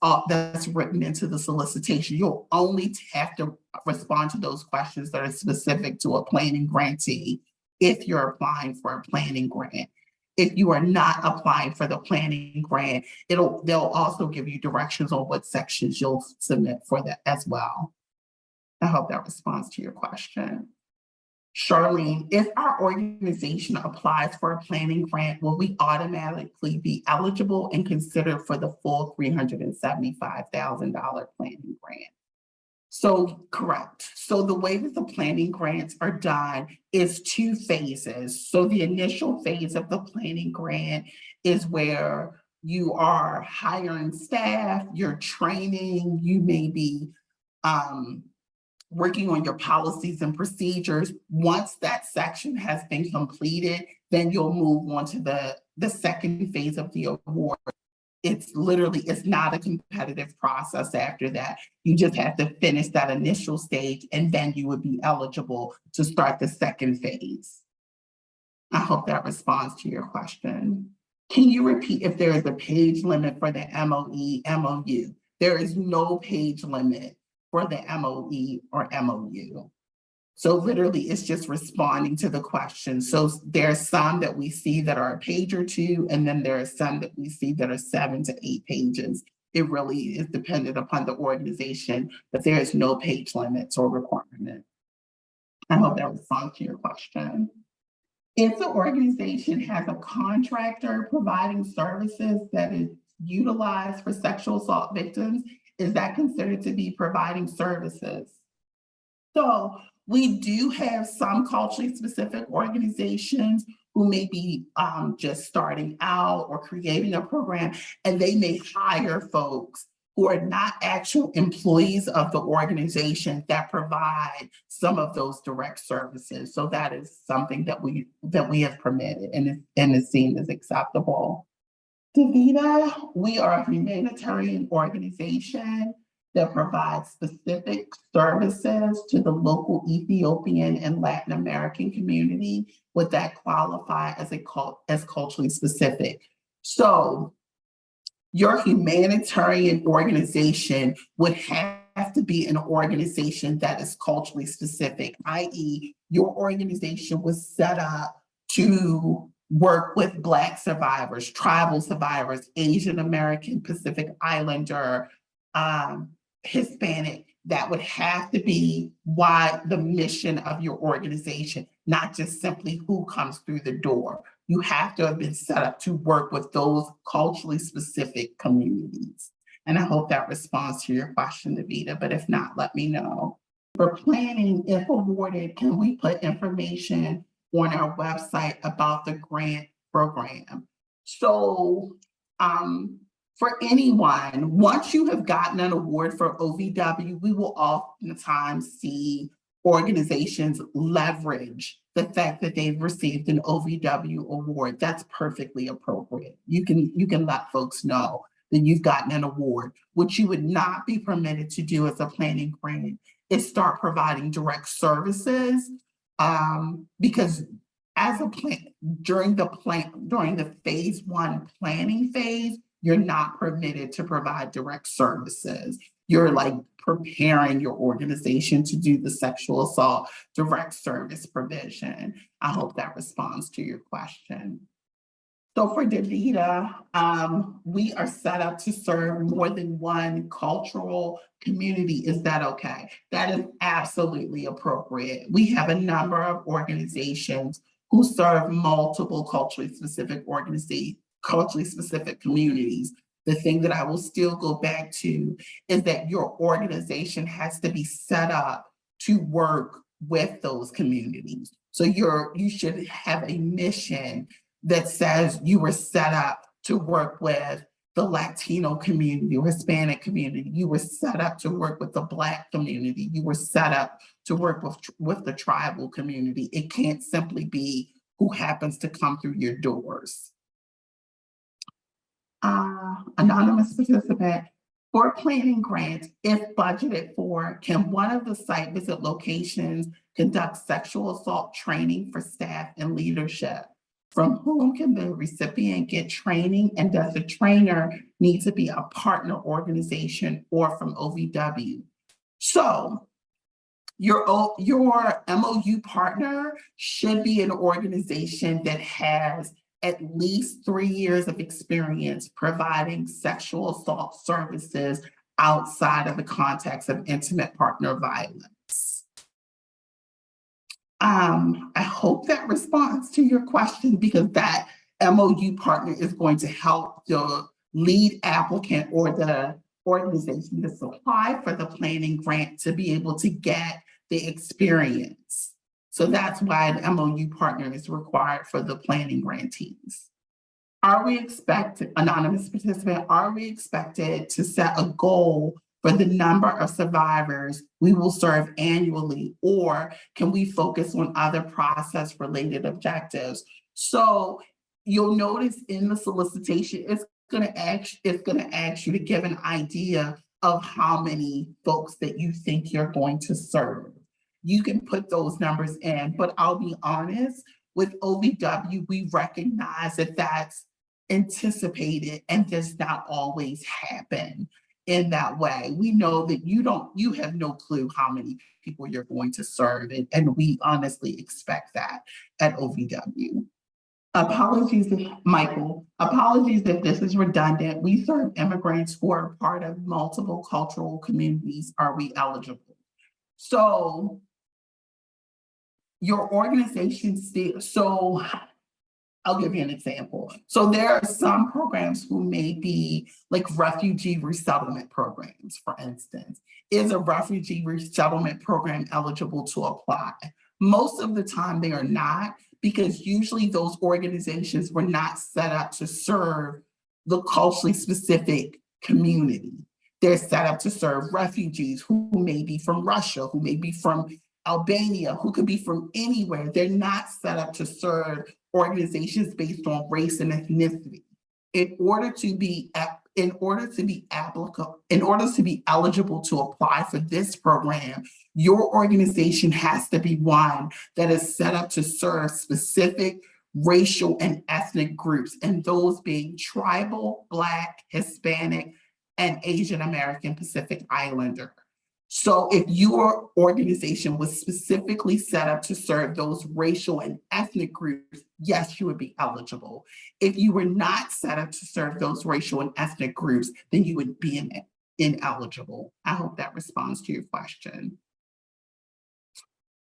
written into the solicitation. You'll only have to respond to those questions that are specific to a planning grantee if you're applying for a planning grant. If you are not applying for the planning grant, they'll also give you directions on what sections you'll submit for that as well. I hope that responds to your question. Charlene, if our organization applies for a planning grant, will we automatically be eligible and considered for the full $375,000 planning grant? So correct. So the way that the planning grants are done is two phases. So the initial phase of the planning grant is where you are hiring staff, you're training, you may be working on your policies and procedures. Once that section has been completed, then you'll move on to the second phase of the award. It's not a competitive process after that. You just have to finish that initial stage and then you would be eligible to start the second phase. I hope that responds to your question. Can you repeat if there is a page limit for the MOE, MOU? There is no page limit for the MOE or MOU. So literally, it's just responding to the question. So there's some that we see that are a page or two, and then there are some that we see that are 7 to 8 pages. It really is dependent upon the organization, but there is no page limits or requirement. I hope that responds to your question. If the organization has a contractor providing services that is utilized for sexual assault victims, is that considered to be providing services? So we do have some culturally specific organizations who may be just starting out or creating a program, and they may hire folks who are not actual employees of the organization that provide some of those direct services. So that is something that we have permitted and is seen as acceptable. DaVita, we are a humanitarian organization that provides specific services to the local Ethiopian and Latin American community. Would that qualify as culturally specific? So your humanitarian organization would have to be an organization that is culturally specific, i.e., your organization was set up to work with Black survivors, tribal survivors, Asian American, Pacific Islander, Hispanic. That would have to be why the mission of your organization, not just simply who comes through the door. You have to have been set up to work with those culturally specific communities. And I hope that responds to your question, DaVita, but if not, let me know. For planning, if awarded, can we put information on our website about the grant program? So for anyone, once you have gotten an award for OVW, we will oftentimes see organizations leverage the fact that they've received an OVW award. That's perfectly appropriate. You can let folks know that you've gotten an award. What you would not be permitted to do as a planning grant is start providing direct services, because as a plan during the phase 1 planning phase, you're not permitted to provide direct services. You're like preparing your organization to do the sexual assault direct service provision. I hope that responds to your question. So for DaVita, we are set up to serve more than one cultural community. Is that okay? That is absolutely appropriate. We have a number of organizations who serve multiple culturally specific communities. The thing that I will still go back to is that your organization has to be set up to work with those communities. So you should have a mission that says you were set up to work with the Latino community or Hispanic community. You were set up to work with the Black community. You were set up to work with the tribal community. It can't simply be who happens to come through your doors. Anonymous participant, for planning grants, if budgeted for, can one of the site visit locations conduct sexual assault training for staff and leadership? From whom can the recipient get training, and does the trainer need to be a partner organization or from OVW? So your MOU partner should be an organization that has at least 3 years of experience providing sexual assault services outside of the context of intimate partner violence. I hope that responds to your question, because that MOU partner is going to help the lead applicant or the organization to apply for the planning grant to be able to get the experience. So that's why an MOU partner is required for the planning grantees. Anonymous participant, are we expected to set a goal for the number of survivors we will serve annually, or can we focus on other process-related objectives? So you'll notice in the solicitation, it's gonna ask you to give an idea of how many folks that you think you're going to serve. You can put those numbers in, but I'll be honest, with OVW, we recognize that that's anticipated and does not always happen. in that way. We know that you have no clue how many people you're going to serve, and we honestly expect that at OVW. Apologies, Michael, apologies if this is redundant. We serve immigrants who are part of multiple cultural communities. Are we eligible? So your organization still, so I'll give you an example. So there are some programs who may be like refugee resettlement programs, for instance. Is a refugee resettlement program eligible to apply? Most of the time they are not, because usually those organizations were not set up to serve the culturally specific community. They're set up to serve refugees who may be from Russia, who may be from Albania, who could be from anywhere. They're not set up to serve organizations based on race and ethnicity. In order to be eligible to apply for this program, your organization has to be one that is set up to serve specific racial and ethnic groups, and those being tribal, Black, Hispanic, and Asian American Pacific Islander. So if your organization was specifically set up to serve those racial and ethnic groups, yes, you would be eligible. If you were not set up to serve those racial and ethnic groups, then you would be ineligible. I hope that responds to your question.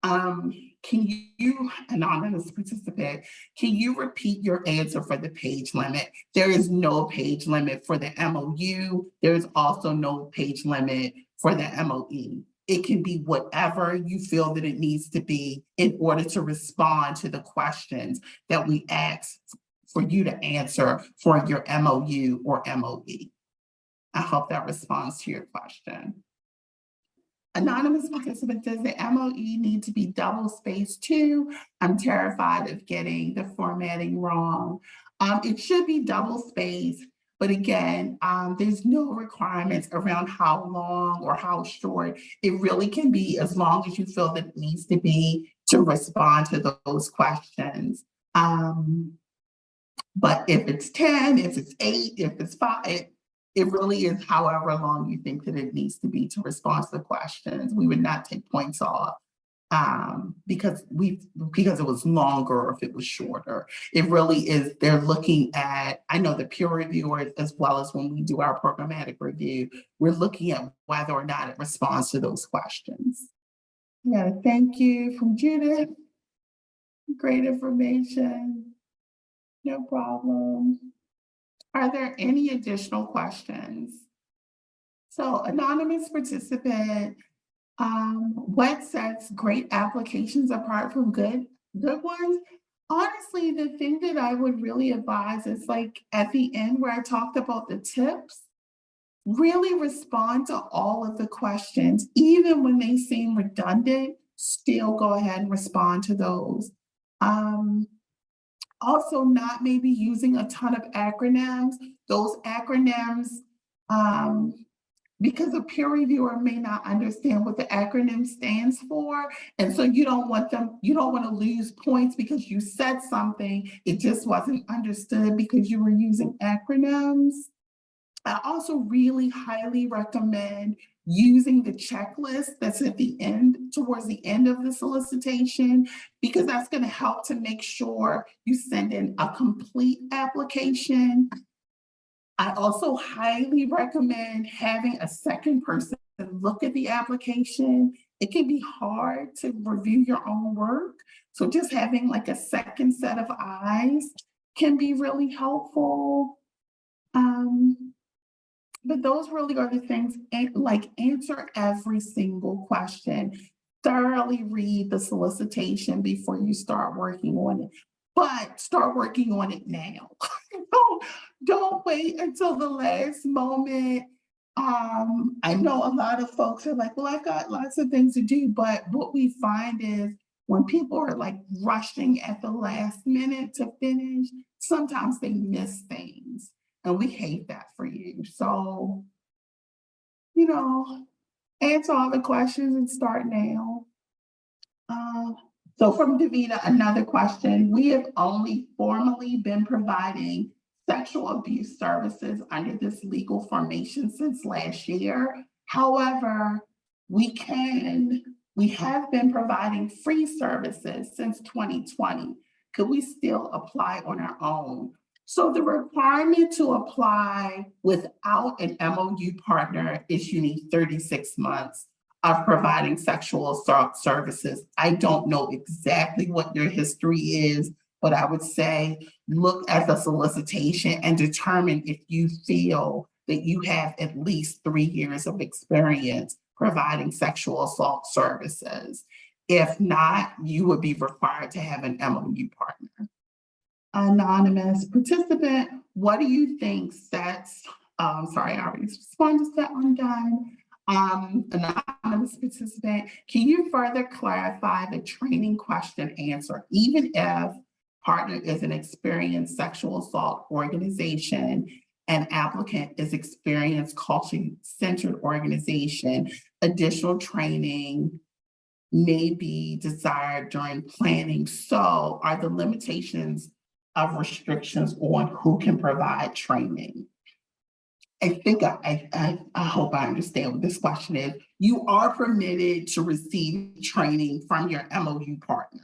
Can you, anonymous participant, can you repeat your answer for the page limit? There is no page limit for the MOU. There is also no page limit for the MOE. It can be whatever you feel that it needs to be in order to respond to the questions that we ask for you to answer for your MOU or MOE. I hope that responds to your question. Anonymous participant says the MOE need to be double spaced too. I'm terrified of getting the formatting wrong. It should be double spaced, but again, there's no requirements around how long or how short. It really can be as long as you feel that it needs to be to respond to those questions. But if it's 10, if it's 8, if it's 5, it really is however long you think that it needs to be to respond to the questions. We would not take points off because it was longer or if it was shorter. It really is, they're looking at, I know the peer reviewers, as well as when we do our programmatic review, we're looking at whether or not it responds to those questions. Yeah, thank you from Judith. Great information. No problem. Are there any additional questions? So anonymous participant, what sets great applications apart from good ones? Honestly, the thing that I would really advise is like at the end where I talked about the tips, really respond to all of the questions, even when they seem redundant, still go ahead and respond to those. Also not maybe using a ton of acronyms. Those acronyms, because a peer reviewer may not understand what the acronym stands for. And so you don't want to lose points because you said something, it just wasn't understood because you were using acronyms. I also really highly recommend using the checklist that's at the end, towards the end of the solicitation, because that's going to help to make sure you send in a complete application. I also highly recommend having a second person look at the application. It can be hard to review your own work. So just having like a second set of eyes can be really helpful. But those really are the things, like answer every single question, thoroughly read the solicitation before you start working on it, but start working on it now. don't wait until the last moment. I know a lot of folks are like, well, I've got lots of things to do, but what we find is when people are like rushing at the last minute to finish, sometimes they miss things. And we hate that for you. So, answer all the questions and start now. So from Davina, another question. We have only formally been providing sexual abuse services under this legal formation since last year. However, we have been providing free services since 2020. Could we still apply on our own? So the requirement to apply without an MOU partner is you need 36 months of providing sexual assault services. I don't know exactly what your history is, but I would say look at the solicitation and determine if you feel that you have at least 3 years of experience providing sexual assault services. If not, you would be required to have an MOU partner. Anonymous participant, what do you think sets, sorry, I already responded to that one, done. Anonymous participant, can you further clarify the training question answer? Even if partner is an experienced sexual assault organization and applicant is experienced culture-centered organization, additional training may be desired during planning. So are the limitations of restrictions on who can provide training? I think I hope I understand what this question is. You are permitted to receive training from your MOU partners.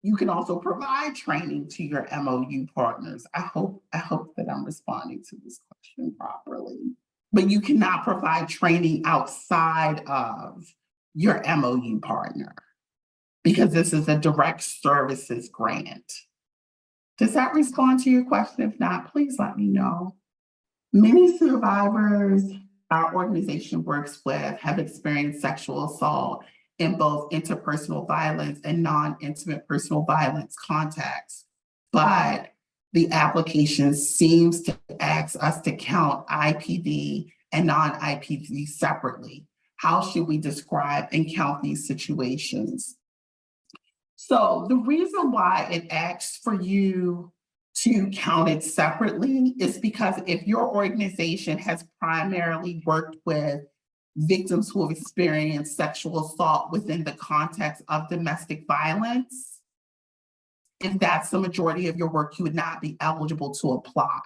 You can also provide training to your MOU partners. I hope that I'm responding to this question properly. But you cannot provide training outside of your MOU partner because this is a direct services grant. Does that respond to your question? If not, please let me know. Many survivors our organization works with have experienced sexual assault in both interpersonal violence and non-intimate personal violence contexts. But the application seems to ask us to count IPV and non-IPV separately. How should we describe and count these situations? So the reason why it asks for you to count it separately is because if your organization has primarily worked with victims who have experienced sexual assault within the context of domestic violence, if that's the majority of your work, you would not be eligible to apply.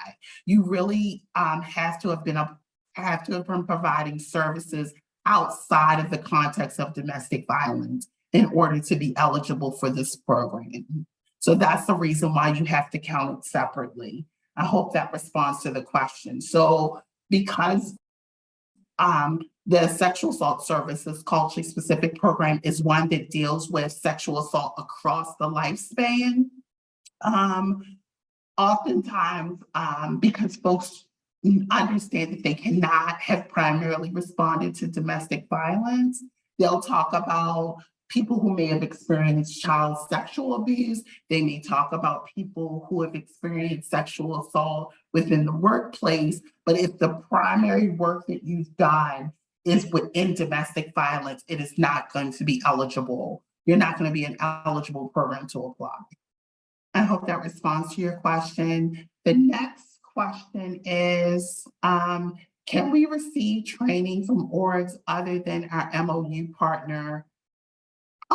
You really have to have been providing services outside of the context of domestic violence in order to be eligible for this program. So that's the reason why you have to count it separately. I hope that responds to the question. So because the sexual assault services culturally specific program is one that deals with sexual assault across the lifespan, oftentimes because folks understand that they cannot have primarily responded to domestic violence, they'll talk about people who may have experienced child sexual abuse. They may talk about people who have experienced sexual assault within the workplace. But if the primary work that you've done is within domestic violence, it is not going to be eligible. You're not going to be an eligible program to apply. I hope that responds to your question. The next question is, can we receive training from orgs other than our MOU partner?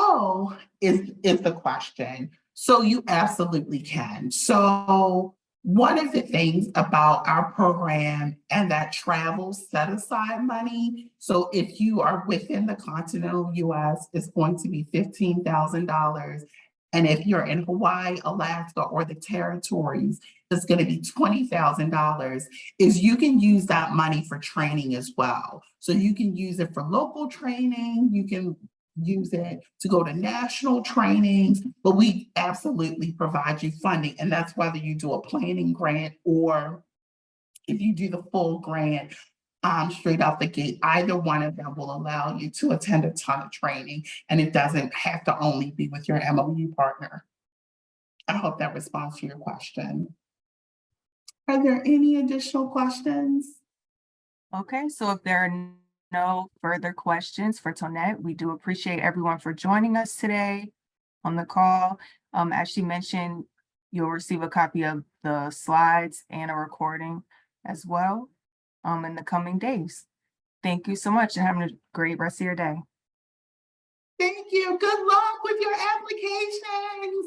Oh, is the question. So you absolutely can. So one of the things about our program and that travel set aside money, so if you are within the continental US, it's going to be $15,000. And if you're in Hawaii, Alaska, or the territories, it's going to be $20,000, is you can use that money for training as well. So you can use it for local training, you can use it to go to national trainings, but we absolutely provide you funding. And that's whether you do a planning grant or if you do the full grant straight out the gate, either one of them will allow you to attend a ton of training, and it doesn't have to only be with your MOU partner. I hope that responds to your question. Are there any additional questions? Okay, so if there are no further questions for Tonette, we do appreciate everyone for joining us today on the call. As she mentioned, you'll receive a copy of the slides and a recording as well in the coming days. Thank you so much and have a great rest of your day. Thank you. Good luck with your applications.